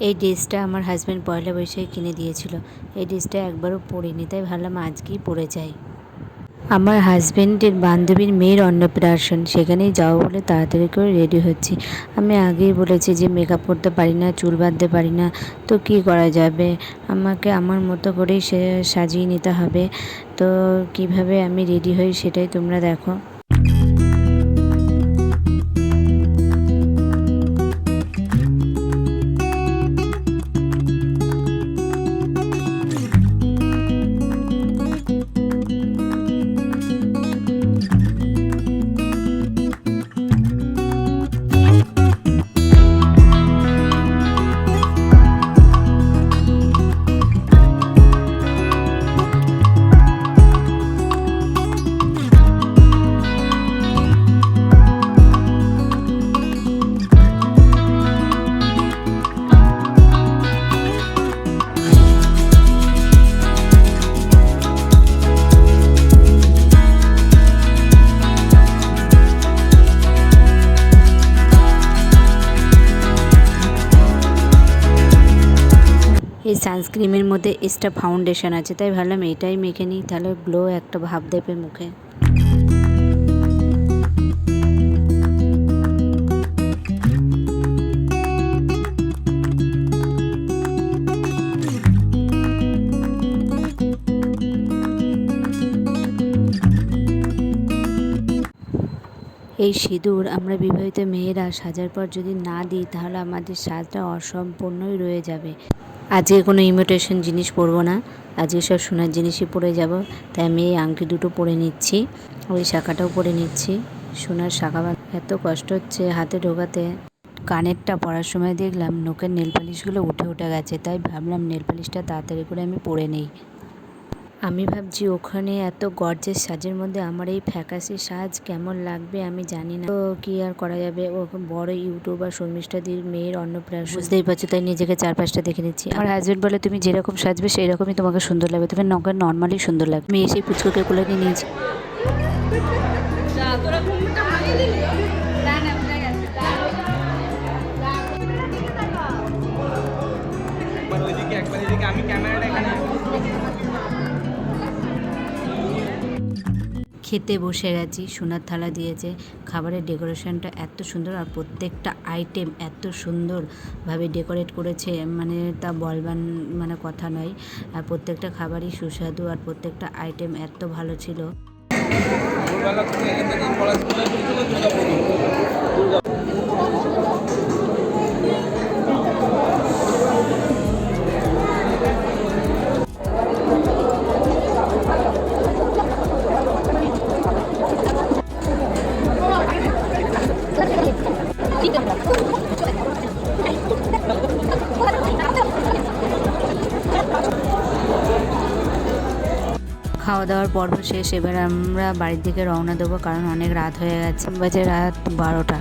এই ড্রেসটা আমার হাজব্যান্ড পয়লা বৈশাখে কিনে দিয়েছিল। এই ড্রেসটা একবারও পরিনি, তাই ভাবলাম আজকেই পরে যাই। আমার হাজব্যান্ডের বান্ধবীর মেয়ের অন্নপ্রাশন, সেখানেই যাবো বলে তাড়াতাড়ি করে রেডি হচ্ছি। আমি আগেই বলেছি যে মেকআপ করতে পারি না, চুল বাঁধতে পারি না, তো কী করা যাবে, আমাকে আমার মতো করেই সাজিয়ে নিতে হবে। তো কিভাবে আমি রেডি হই সেটাই তোমরা দেখো। এই সানস্ক্রিমের মধ্যে এক্সট্রা ফাউন্ডেশন আছে, তাই ভাবলাম এটাই মেখে নিই, তাহলে গ্লো একটা ভাব দেবে মুখে। এই সিঁদুর আমরা বিবাহিত মেয়েরা সাজার পর যদি না দিই তাহলে আমাদের সাজটা অসম্পূর্ণই রয়ে যাবে। আজকে কোনো ইমিটেশন জিনিস পরবো না, আজকে সব সোনার জিনিসই পরে যাব। তাই আমি এই আংটি দুটো পরে নিচ্ছি, ওই শাখাটাও পরে নিচ্ছি। সোনার শাখা এত কষ্ট হচ্ছে হাতে ঢোকাতে। কানেরটা পরার সময় দেখলাম নোকের নেল পালিশগুলো উঠে গেছে, তাই ভাবলাম নেল পালিশটা তাড়াতাড়ি করে আমি পরে নেই। আমি ভাবছি ওখানে এত গর্জেস সাজের মধ্যে আমার এই ফ্যাকাশে সাজ কেমন লাগবে আমি জানি না, তো কি আর করা যাবে। ও বড় ইউটিউবার শর্মিষ্ঠাদির মেয়ের অন্নপ্রাশন, বুঝতেই পারছো, তাই নিজেকে চারপাশটা দেখে নিচ্ছি। আমার হাজব্যান্ড বলে তুমি যেরকম সাজবে সেই রকমই তোমাকে সুন্দর লাগবে, তুমি নর্মালি সুন্দর লাগবে। আমি এসে পুচকুকে কোলে নিয়ে নিয়েছি। খেতে বসে গেছি, সোনার থালা দিয়েছে, খাবারের ডেকোরেশনটা এত সুন্দর আর প্রত্যেকটা আইটেম এত সুন্দরভাবে ডেকোরেট করেছে, মানে তা বলবান মানে কথা নয়। আর প্রত্যেকটা খাবারই সুস্বাদু আর প্রত্যেকটা আইটেম এত ভালো ছিল। খাওয়া দাওয়ার পর্ব শেষ, এবার আমরা বাড়ির দিকে রওনা দেবো, কারণ অনেক রাত হয়ে গেছে, বাজে রাত 12টা।